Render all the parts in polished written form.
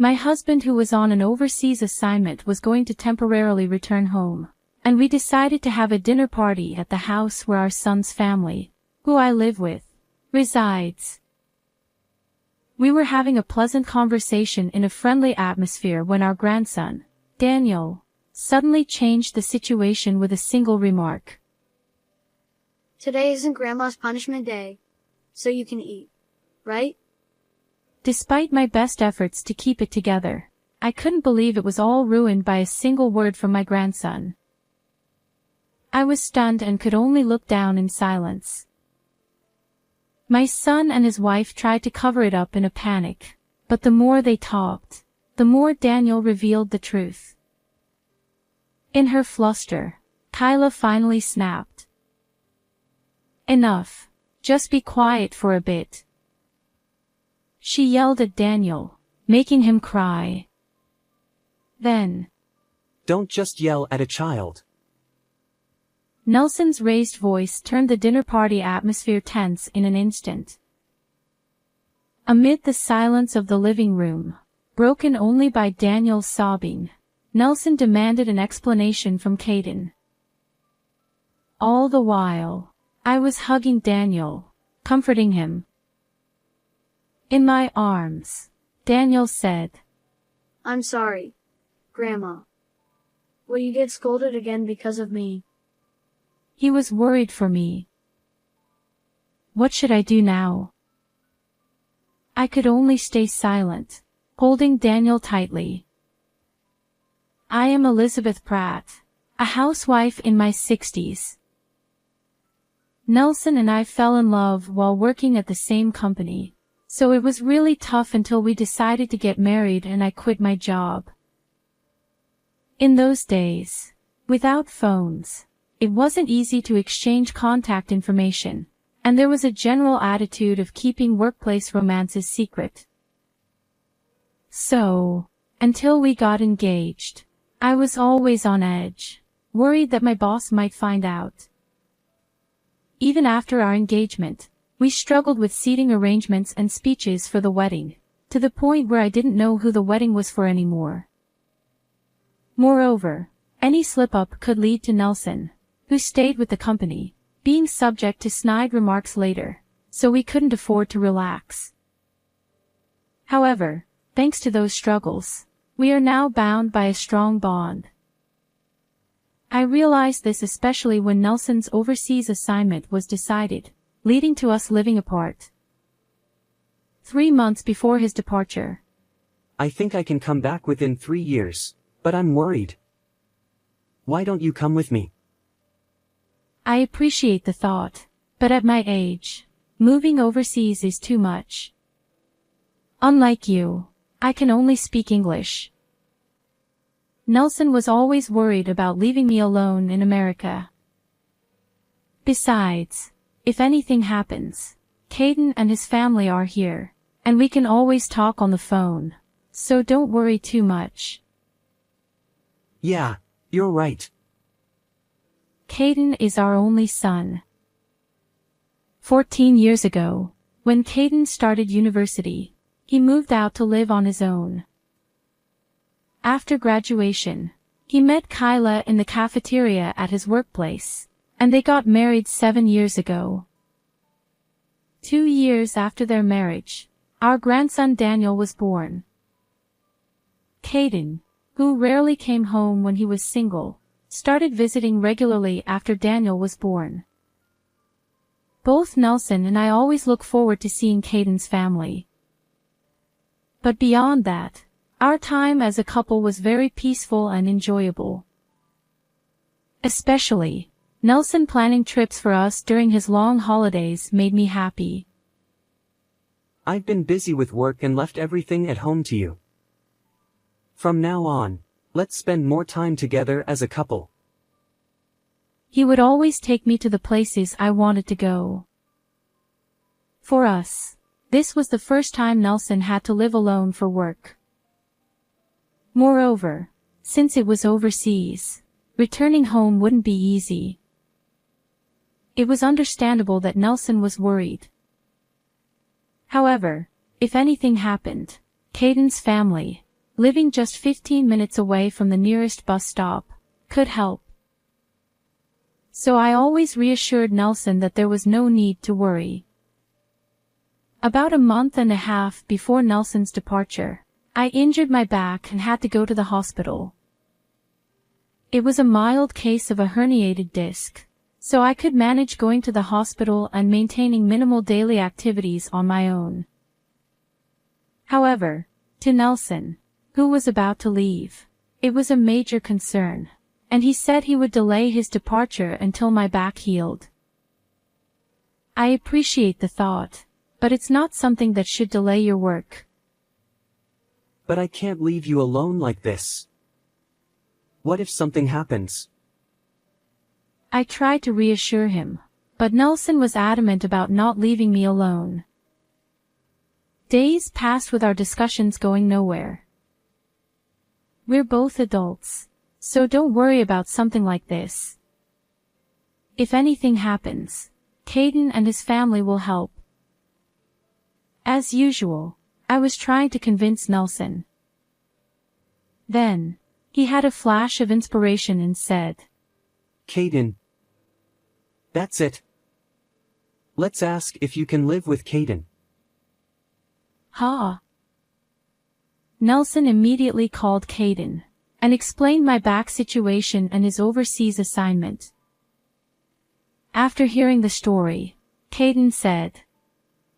My husband, who was on an overseas assignment, was going to temporarily return home, and we decided to have a dinner party at the house where our son's family, who I live with, resides. We were having a pleasant conversation in a friendly atmosphere when our grandson, Daniel, suddenly changed the situation with a single remark. Today isn't Grandma's punishment day, so you can eat, right? Despite my best efforts to keep it together, I couldn't believe it was all ruined by a single word from my grandson. I was stunned and could only look down in silence. My son and his wife tried to cover it up in a panic, but the more they talked, the more Daniel revealed the truth. In her fluster, Kyla finally snapped. Enough. Just be quiet for a bit. She yelled at Daniel, making him cry. Then, Don't just yell at a child. Nelson's raised voice turned the dinner party atmosphere tense in an instant. Amid the silence of the living room, broken only by Daniel's sobbing, Nelson demanded an explanation from Caden. All the while, I was hugging Daniel, comforting him. In my arms, Daniel said, I'm sorry, Grandma. Will you get scolded again because of me? He was worried for me. What should I do now? I could only stay silent, holding Daniel tightly. I am Elizabeth Pratt, a housewife in my 60s. Nelson and I fell in love while working at the same company, so it was really tough until we decided to get married and I quit my job. In those days, without phones, it wasn't easy to exchange contact information, and there was a general attitude of keeping workplace romances secret. So, until we got engaged, I was always on edge, worried that my boss might find out. Even after our engagement, we struggled with seating arrangements and speeches for the wedding, to the point where I didn't know who the wedding was for anymore. Moreover, any slip-up could lead to Nelson, who stayed with the company, being subject to snide remarks later, so we couldn't afford to relax. However, thanks to those struggles, we are now bound by a strong bond. I realized this especially when Nelson's overseas assignment was decided, leading to us living apart. 3 months before his departure. I think I can come back within 3 years, but I'm worried. Why don't you come with me? I appreciate the thought, but at my age, moving overseas is too much. Unlike you, I can only speak English. Nelson was always worried about leaving me alone in America. Besides, if anything happens, Caden and his family are here, and we can always talk on the phone, so don't worry too much. Yeah, you're right. Caden is our only son. 14 years ago, when Caden started university, he moved out to live on his own. After graduation, he met Kyla in the cafeteria at his workplace, and they got married 7 years ago. 2 years after their marriage, our grandson Daniel was born. Caden, who rarely came home when he was single, started visiting regularly after Daniel was born. Both Nelson and I always look forward to seeing Caden's family. But beyond that, our time as a couple was very peaceful and enjoyable. Especially, Nelson planning trips for us during his long holidays made me happy. I've been busy with work and left everything at home to you. From now on, let's spend more time together as a couple. He would always take me to the places I wanted to go. For us, this was the first time Nelson had to live alone for work. Moreover, since it was overseas, returning home wouldn't be easy. It was understandable that Nelson was worried. However, if anything happened, Caden's family, living just 15 minutes away from the nearest bus stop, could help. So I always reassured Nelson that there was no need to worry. About a month and a half before Nelson's departure, I injured my back and had to go to the hospital. It was a mild case of a herniated disc, so I could manage going to the hospital and maintaining minimal daily activities on my own. However, to Nelson, who was about to leave, it was a major concern, and he said he would delay his departure until my back healed. I appreciate the thought, but it's not something that should delay your work. But I can't leave you alone like this. What if something happens? I tried to reassure him, but Nelson was adamant about not leaving me alone. Days passed with our discussions going nowhere. We're both adults, so don't worry about something like this. If anything happens, Caden and his family will help. As usual, I was trying to convince Nelson. Then, he had a flash of inspiration and said, Caden. That's it. Let's ask if you can live with Caden. Ha! Nelson immediately called Caden and explained my back situation and his overseas assignment. After hearing the story, Caden said,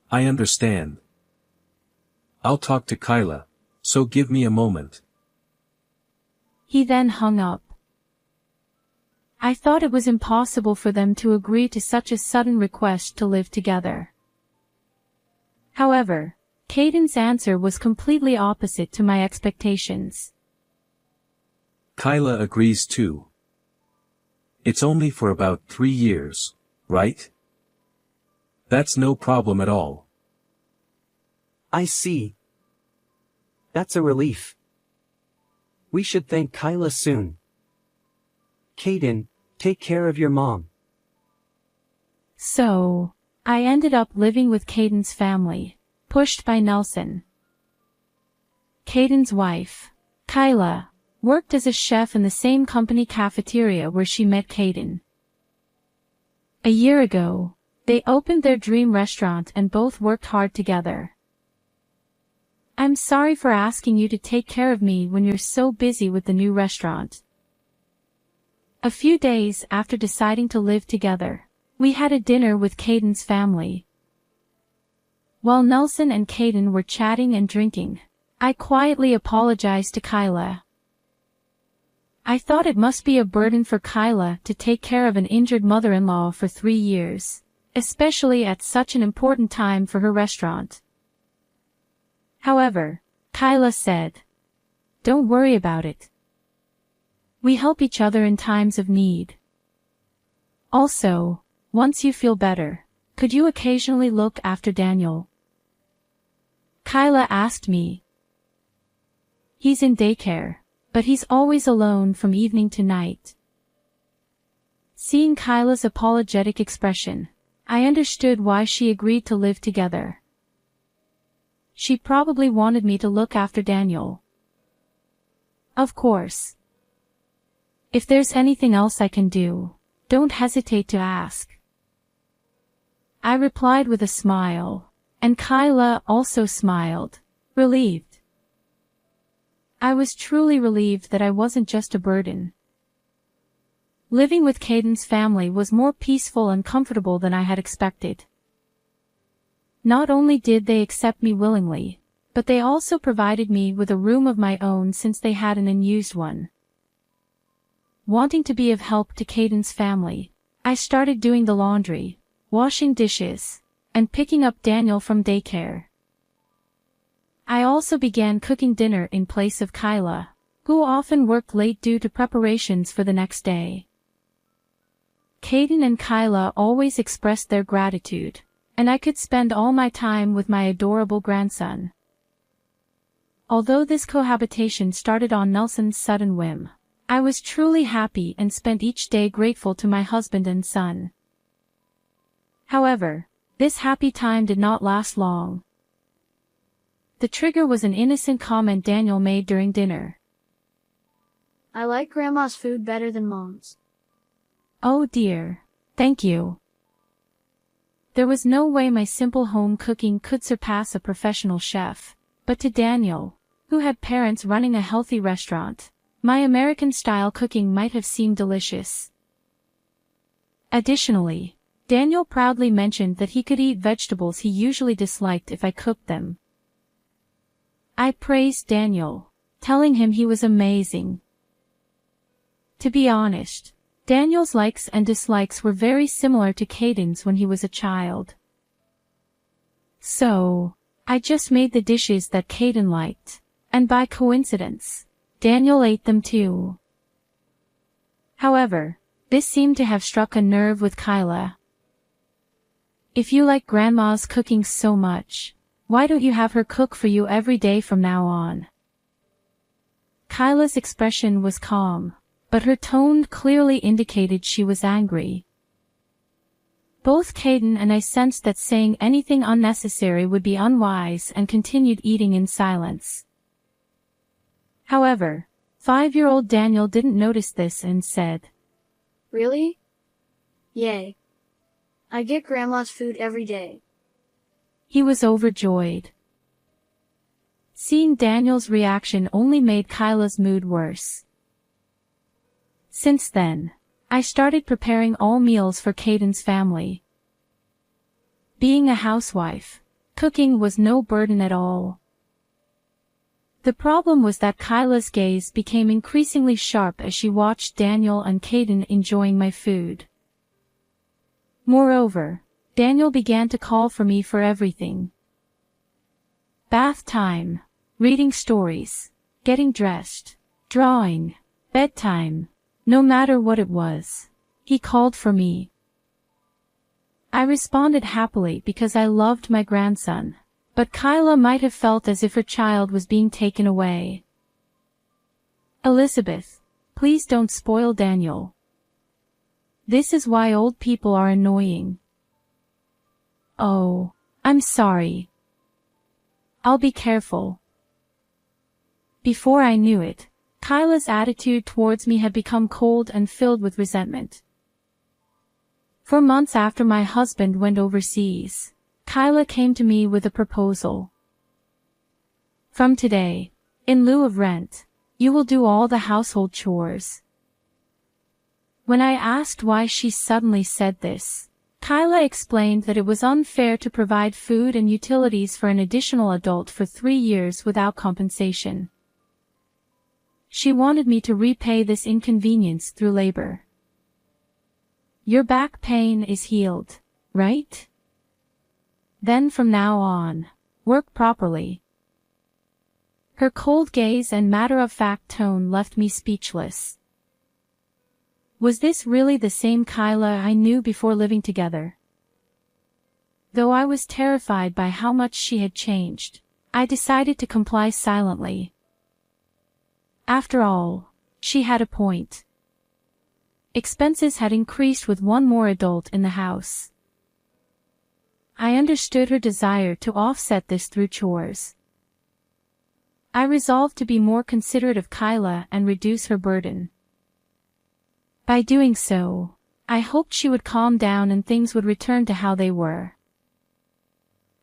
I understand. I'll talk to Kyla, so give me a moment. He then hung up. I thought it was impossible for them to agree to such a sudden request to live together. However, Caden's answer was completely opposite to my expectations. Kyla agrees too. It's only for about 3 years, right? That's no problem at all. I see. That's a relief. We should thank Kyla soon. Caden, take care of your mom. So, I ended up living with Caden's family, pushed by Nelson. Caden's wife, Kyla, worked as a chef in the same company cafeteria where she met Caden. A year ago, they opened their dream restaurant and both worked hard together. I'm sorry for asking you to take care of me when you're so busy with the new restaurant. A few days after deciding to live together, we had a dinner with Caden's family. While Nelson and Caden were chatting and drinking, I quietly apologized to Kyla. I thought it must be a burden for Kyla to take care of an injured mother-in-law for 3 years, especially at such an important time for her restaurant. However, Kyla said, "Don't worry about it. We help each other in times of need. Also, once you feel better, could you occasionally look after Daniel?" Kyla asked me. He's in daycare, but he's always alone from evening to night. Seeing Kyla's apologetic expression, I understood why she agreed to live together. She probably wanted me to look after Daniel. Of course. If there's anything else I can do, don't hesitate to ask. I replied with a smile, and Kyla also smiled, relieved. I was truly relieved that I wasn't just a burden. Living with Caden's family was more peaceful and comfortable than I had expected. Not only did they accept me willingly, but they also provided me with a room of my own since they had an unused one. Wanting to be of help to Caden's family, I started doing the laundry, washing dishes, and picking up Daniel from daycare. I also began cooking dinner in place of Kyla, who often worked late due to preparations for the next day. Caden and Kyla always expressed their gratitude, and I could spend all my time with my adorable grandson. Although this cohabitation started on Nelson's sudden whim, I was truly happy and spent each day grateful to my husband and son. However, this happy time did not last long. The trigger was an innocent comment Daniel made during dinner. I like Grandma's food better than Mom's. Oh dear. Thank you. There was no way my simple home cooking could surpass a professional chef, but to Daniel, who had parents running a healthy restaurant, my American-style cooking might have seemed delicious. Additionally, Daniel proudly mentioned that he could eat vegetables he usually disliked if I cooked them. I praised Daniel, telling him he was amazing. To be honest, Daniel's likes and dislikes were very similar to Caden's when he was a child. So, I just made the dishes that Caden liked, and by coincidence, Daniel ate them too. However, this seemed to have struck a nerve with Kyla. If you like Grandma's cooking so much, why don't you have her cook for you every day from now on? Kyla's expression was calm, but her tone clearly indicated she was angry. Both Caden and I sensed that saying anything unnecessary would be unwise and continued eating in silence. However, 5-year-old Daniel didn't notice this and said, Really? Yay. I get Grandma's food every day. He was overjoyed. Seeing Daniel's reaction only made Kyla's mood worse. Since then, I started preparing all meals for Caden's family. Being a housewife, cooking was no burden at all. The problem was that Kyla's gaze became increasingly sharp as she watched Daniel and Caden enjoying my food. Moreover, Daniel began to call for me for everything. Bath time, reading stories, getting dressed, drawing, bedtime, no matter what it was, he called for me. I responded happily because I loved my grandson, but Kyla might have felt as if her child was being taken away. Elizabeth, please don't spoil Daniel. This is why old people are annoying. Oh, I'm sorry. I'll be careful. Before I knew it, Kyla's attitude towards me had become cold and filled with resentment. For months after my husband went overseas, Kyla came to me with a proposal. From today, in lieu of rent, you will do all the household chores. When I asked why she suddenly said this, Kyla explained that it was unfair to provide food and utilities for an additional adult for 3 years without compensation. She wanted me to repay this inconvenience through labor. Your back pain is healed, right? Then from now on, work properly. Her cold gaze and matter-of-fact tone left me speechless. Was this really the same Kyla I knew before living together? Though I was terrified by how much she had changed, I decided to comply silently. After all, she had a point. Expenses had increased with one more adult in the house. I understood her desire to offset this through chores. I resolved to be more considerate of Kyla and reduce her burden. By doing so, I hoped she would calm down and things would return to how they were.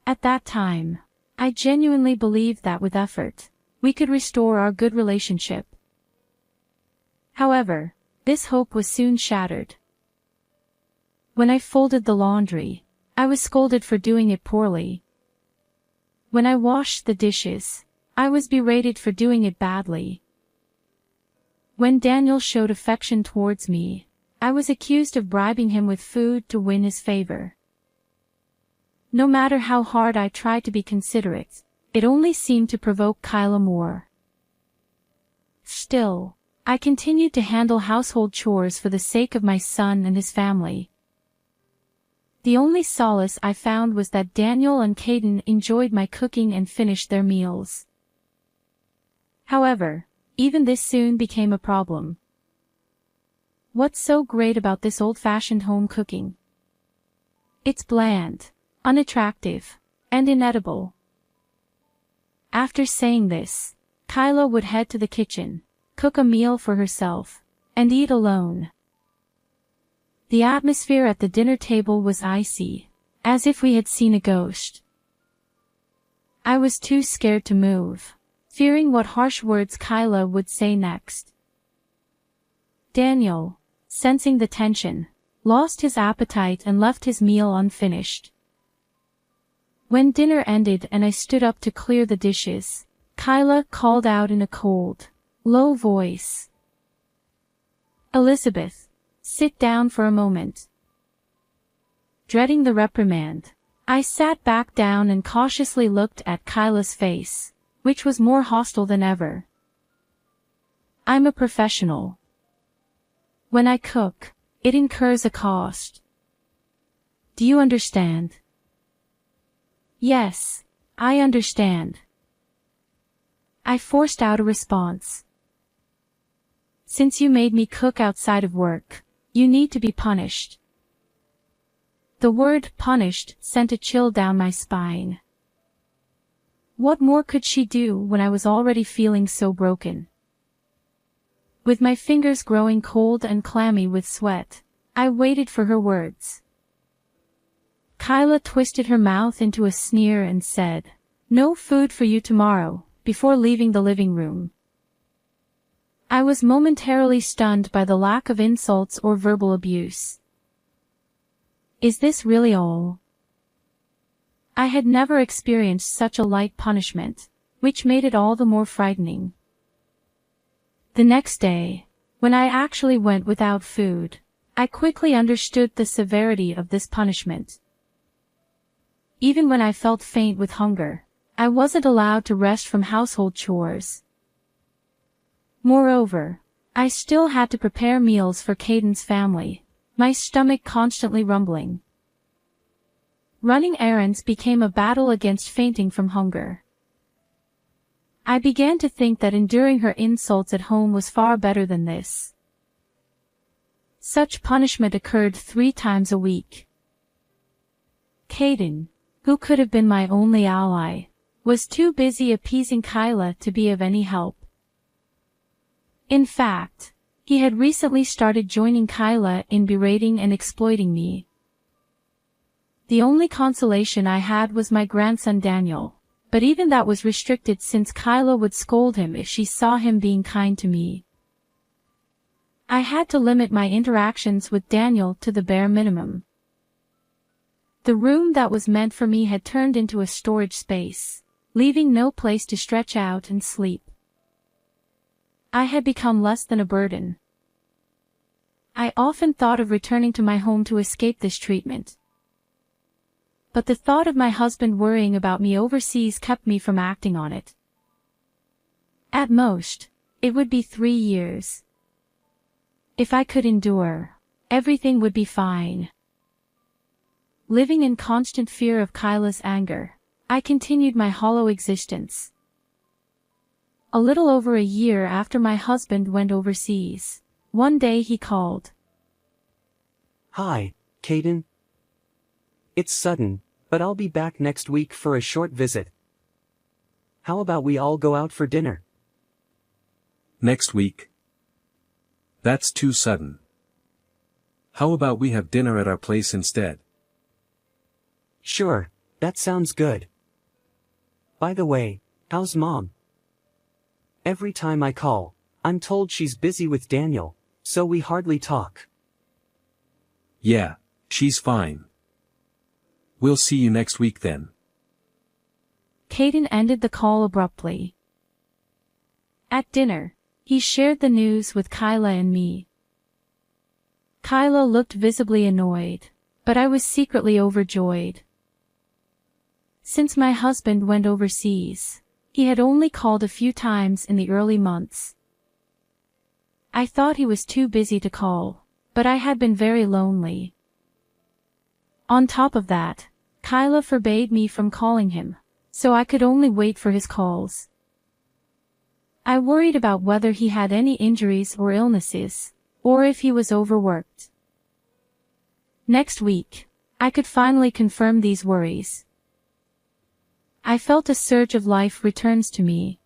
At that time, I genuinely believed that with effort, we could restore our good relationship. However, this hope was soon shattered. When I folded the laundry, I was scolded for doing it poorly. When I washed the dishes, I was berated for doing it badly. When Daniel showed affection towards me, I was accused of bribing him with food to win his favor. No matter how hard I tried to be considerate, it only seemed to provoke Kyla more. Still, I continued to handle household chores for the sake of my son and his family. The only solace I found was that Daniel and Caden enjoyed my cooking and finished their meals. However, even this soon became a problem. What's so great about this old-fashioned home cooking? It's bland, unattractive, and inedible. After saying this, Kyla would head to the kitchen, cook a meal for herself, and eat alone. The atmosphere at the dinner table was icy, as if we had seen a ghost. I was too scared to move, fearing what harsh words Kyla would say next. Daniel, sensing the tension, lost his appetite and left his meal unfinished. When dinner ended and I stood up to clear the dishes, Kyla called out in a cold, low voice. "Elizabeth, sit down for a moment." Dreading the reprimand, I sat back down and cautiously looked at Kyla's face, which was more hostile than ever. "I'm a professional. When I cook, it incurs a cost. Do you understand?" "Yes, I understand." I forced out a response. "Since you made me cook outside of work, you need to be punished." The word punished sent a chill down my spine. What more could she do when I was already feeling so broken? With my fingers growing cold and clammy with sweat, I waited for her words. Kyla twisted her mouth into a sneer and said, "No food for you tomorrow," before leaving the living room. I was momentarily stunned by the lack of insults or verbal abuse. Is this really all? I had never experienced such a light punishment, which made it all the more frightening. The next day, when I actually went without food, I quickly understood the severity of this punishment. Even when I felt faint with hunger, I wasn't allowed to rest from household chores. Moreover, I still had to prepare meals for Caden's family, my stomach constantly rumbling. Running errands became a battle against fainting from hunger. I began to think that enduring her insults at home was far better than this. Such punishment occurred 3 times a week. Caden, who could have been my only ally, was too busy appeasing Kyla to be of any help. In fact, he had recently started joining Kyla in berating and exploiting me. The only consolation I had was my grandson Daniel, but even that was restricted since Kyla would scold him if she saw him being kind to me. I had to limit my interactions with Daniel to the bare minimum. The room that was meant for me had turned into a storage space, leaving no place to stretch out and sleep. I had become less than a burden. I often thought of returning to my home to escape this treatment. But the thought of my husband worrying about me overseas kept me from acting on it. At most, it would be 3 years. If I could endure, everything would be fine. Living in constant fear of Kyla's anger, I continued my hollow existence. A little over a year after my husband went overseas, one day he called. "Hi, Caden. It's sudden, but I'll be back next week for a short visit. How about we all go out for dinner?" Next week? That's too sudden. How about we have dinner at our place instead? "Sure, that sounds good. By the way, how's Mom? Every time I call, I'm told she's busy with Daniel, so we hardly talk." Yeah, she's fine. We'll see you next week then. Caden ended the call abruptly. At dinner, he shared the news with Kyla and me. Kyla looked visibly annoyed, but I was secretly overjoyed. Since my husband went overseas, he had only called a few times in the early months. I thought he was too busy to call, but I had been very lonely. On top of that, Kyla forbade me from calling him, so I could only wait for his calls. I worried about whether he had any injuries or illnesses, or if he was overworked. Next week, I could finally confirm these worries. I felt a surge of life returns to me.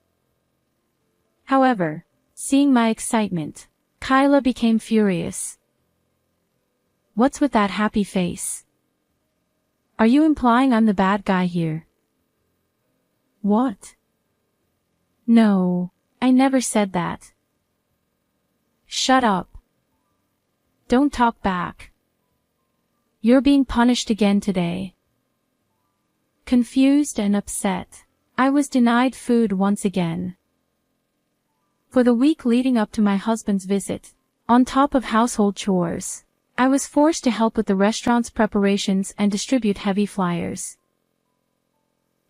However, seeing my excitement, Kyla became furious. What's with that happy face? Are you implying I'm the bad guy here? What? No, I never said that. Shut up. Don't talk back. You're being punished again today. Confused and upset, I was denied food once again. For the week leading up to my husband's visit, on top of household chores, I was forced to help with the restaurant's preparations and distribute heavy flyers.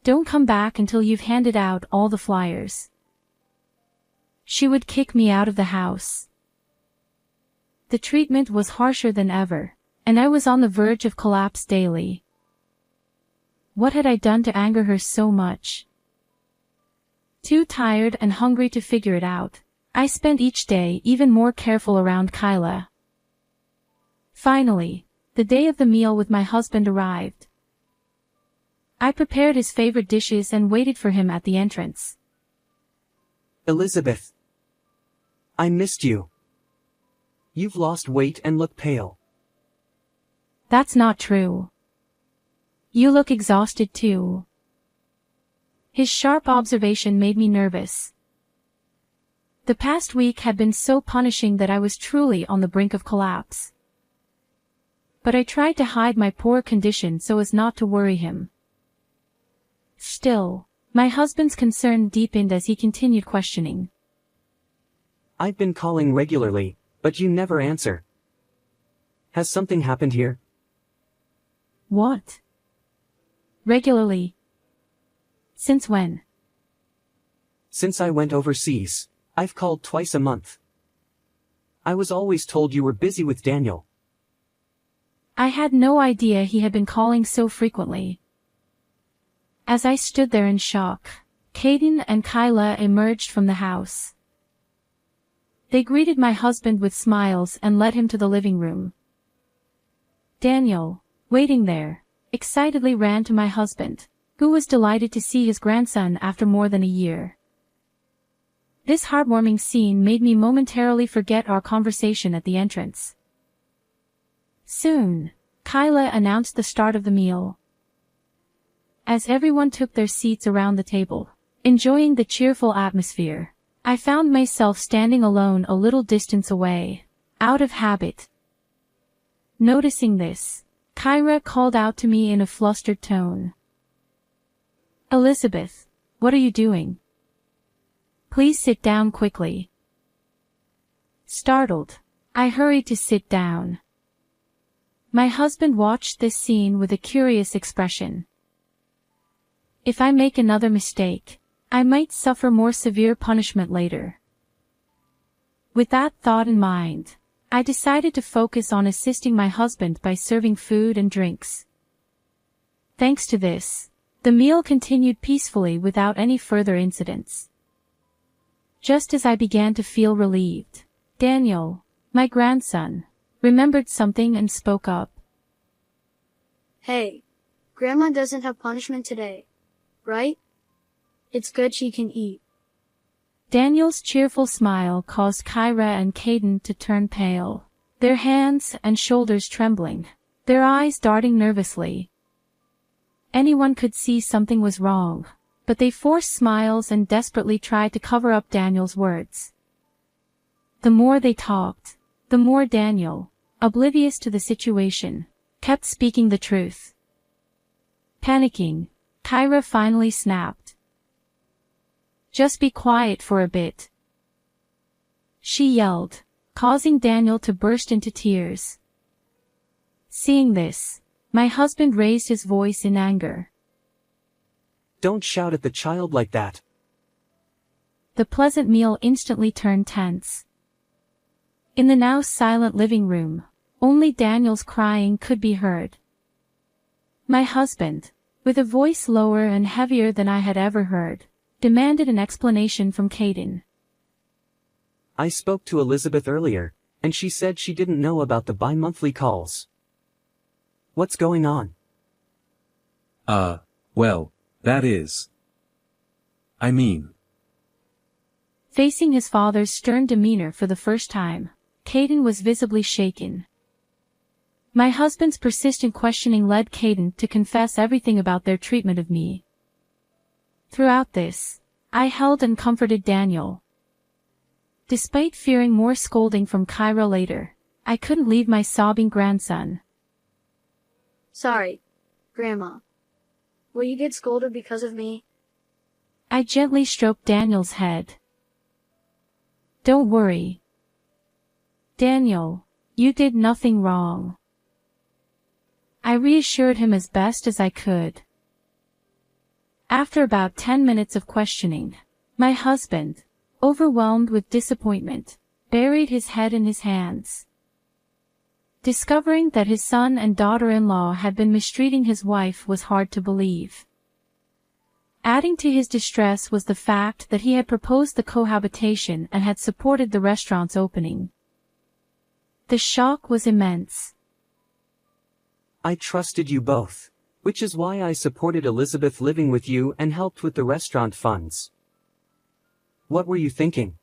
Don't come back until you've handed out all the flyers. She would kick me out of the house. The treatment was harsher than ever, and I was on the verge of collapse daily. What had I done to anger her so much? Too tired and hungry to figure it out, I spent each day even more careful around Kyla. Finally, the day of the meal with my husband arrived. I prepared his favorite dishes and waited for him at the entrance. Elizabeth. I missed you. You've lost weight and look pale. That's not true. You look exhausted too. His sharp observation made me nervous. The past week had been so punishing that I was truly on the brink of collapse. But I tried to hide my poor condition so as not to worry him. Still, my husband's concern deepened as he continued questioning. I've been calling regularly, but you never answer. Has something happened here? What? Regularly? Since when? Since I went overseas, I've called twice a month. I was always told you were busy with Daniel. I had no idea he had been calling so frequently. As I stood there in shock, Caden and Kyla emerged from the house. They greeted my husband with smiles and led him to the living room. Daniel, waiting there, excitedly ran to my husband, who was delighted to see his grandson after more than a year. This heartwarming scene made me momentarily forget our conversation at the entrance. Soon, Kyla announced the start of the meal. As everyone took their seats around the table, enjoying the cheerful atmosphere, I found myself standing alone a little distance away, out of habit. Noticing this, Kyra called out to me in a flustered tone. Elizabeth, what are you doing? Please sit down quickly. Startled, I hurried to sit down. My husband watched this scene with a curious expression. If I make another mistake, I might suffer more severe punishment later. With that thought in mind, I decided to focus on assisting my husband by serving food and drinks. Thanks to this, the meal continued peacefully without any further incidents. Just as I began to feel relieved, Daniel, my grandson, remembered something and spoke up. Hey, Grandma doesn't have punishment today, right? It's good she can eat. Daniel's cheerful smile caused Kyra and Caden to turn pale, their hands and shoulders trembling, their eyes darting nervously. Anyone could see something was wrong, but they forced smiles and desperately tried to cover up Daniel's words. The more they talked, the more Daniel, oblivious to the situation, kept speaking the truth. Panicking, Kyra finally snapped. Just be quiet for a bit. She yelled, causing Daniel to burst into tears. Seeing this, my husband raised his voice in anger. Don't shout at the child like that. The pleasant meal instantly turned tense. In the now silent living room, only Daniel's crying could be heard. My husband, with a voice lower and heavier than I had ever heard, demanded an explanation from Caden. I spoke to Elizabeth earlier, and she said she didn't know about the bi-monthly calls. What's going on? Well, That is. I mean. Facing his father's stern demeanor for the first time, Caden was visibly shaken. My husband's persistent questioning led Caden to confess everything about their treatment of me. Throughout this, I held and comforted Daniel. Despite fearing more scolding from Kyra later, I couldn't leave my sobbing grandson. Sorry, Grandma. Will you get scolded because of me? I gently stroked Daniel's head. Don't worry. Daniel, you did nothing wrong. I reassured him as best as I could. After about 10 minutes of questioning, my husband, overwhelmed with disappointment, buried his head in his hands. Discovering that his son and daughter-in-law had been mistreating his wife was hard to believe. Adding to his distress was the fact that he had proposed the cohabitation and had supported the restaurant's opening. The shock was immense. I trusted you both, which is why I supported Elizabeth living with you and helped with the restaurant funds. What were you thinking?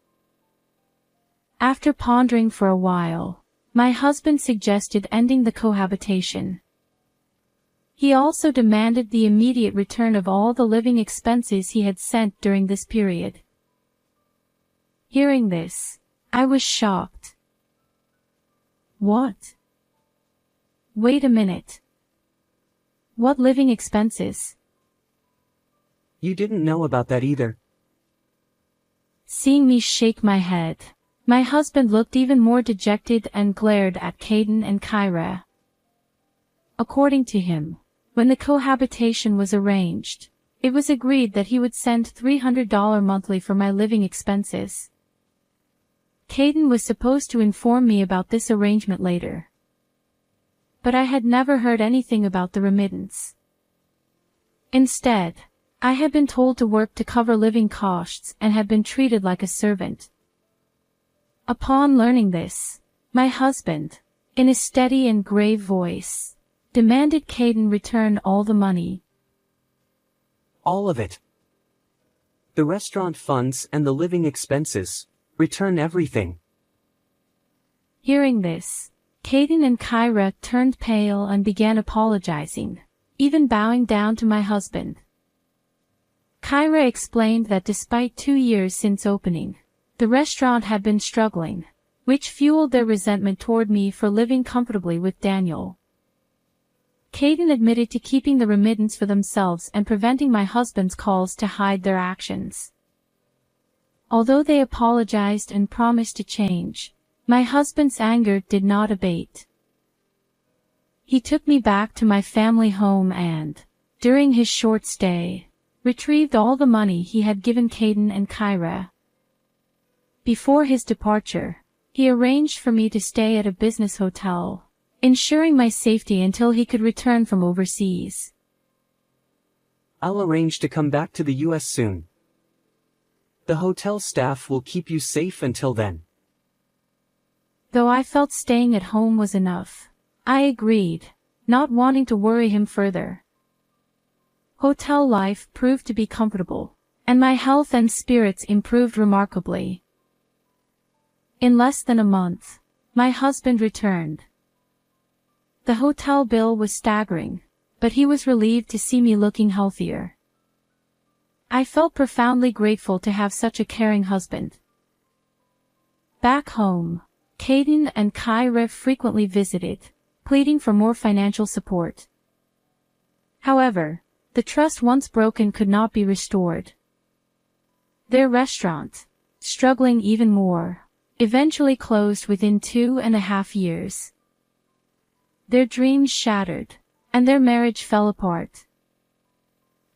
After pondering for a while, my husband suggested ending the cohabitation. He also demanded the immediate return of all the living expenses he had sent during this period. Hearing this, I was shocked. What? Wait a minute. What living expenses? You didn't know about that either. Seeing me shake my head, my husband looked even more dejected and glared at Caden and Kyra. According to him, when the cohabitation was arranged, it was agreed that he would send $300 monthly for my living expenses. Caden was supposed to inform me about this arrangement later. But I had never heard anything about the remittance. Instead, I had been told to work to cover living costs and had been treated like a servant. Upon learning this, my husband, in a steady and grave voice, demanded Caden return all the money. All of it. The restaurant funds and the living expenses. Return everything. Hearing this, Caden and Kyra turned pale and began apologizing, even bowing down to my husband. Kyra explained that despite 2 years since opening, the restaurant had been struggling, which fueled their resentment toward me for living comfortably with Daniel. Caden admitted to keeping the remittance for themselves and preventing my husband's calls to hide their actions. Although they apologized and promised to change, my husband's anger did not abate. He took me back to my family home and, during his short stay, retrieved all the money he had given Caden and Kyra. Before his departure, he arranged for me to stay at a business hotel, ensuring my safety until he could return from overseas. I'll arrange to come back to the US soon. The hotel staff will keep you safe until then. Though I felt staying at home was enough, I agreed, not wanting to worry him further. Hotel life proved to be comfortable, and my health and spirits improved remarkably. In less than a month, my husband returned. The hotel bill was staggering, but he was relieved to see me looking healthier. I felt profoundly grateful to have such a caring husband. Back home, Caden and Kyra frequently visited, pleading for more financial support. However, the trust once broken could not be restored. Their restaurant, struggling even more, eventually closed within 2.5 years. Their dreams shattered, and their marriage fell apart.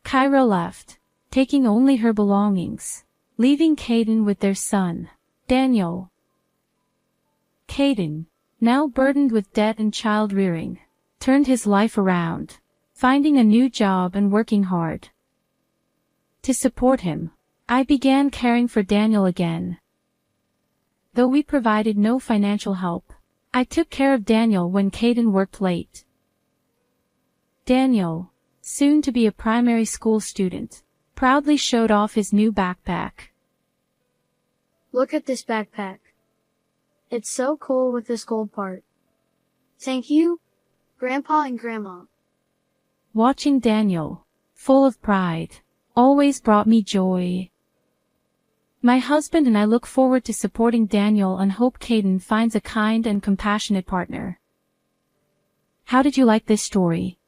Kyra left, taking only her belongings, leaving Caden with their son, Daniel. Caden, now burdened with debt and child-rearing, turned his life around, finding a new job and working hard. To support him, I began caring for Daniel again. Though we provided no financial help, I took care of Daniel when Caden worked late. Daniel, soon to be a primary school student, proudly showed off his new backpack. Look at this backpack. It's so cool with this gold part. Thank you, Grandpa and Grandma. Watching Daniel, full of pride, always brought me joy. My husband and I look forward to supporting Daniel and hope Caden finds a kind and compassionate partner. How did you like this story?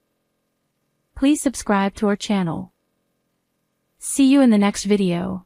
Please subscribe to our channel. See you in the next video.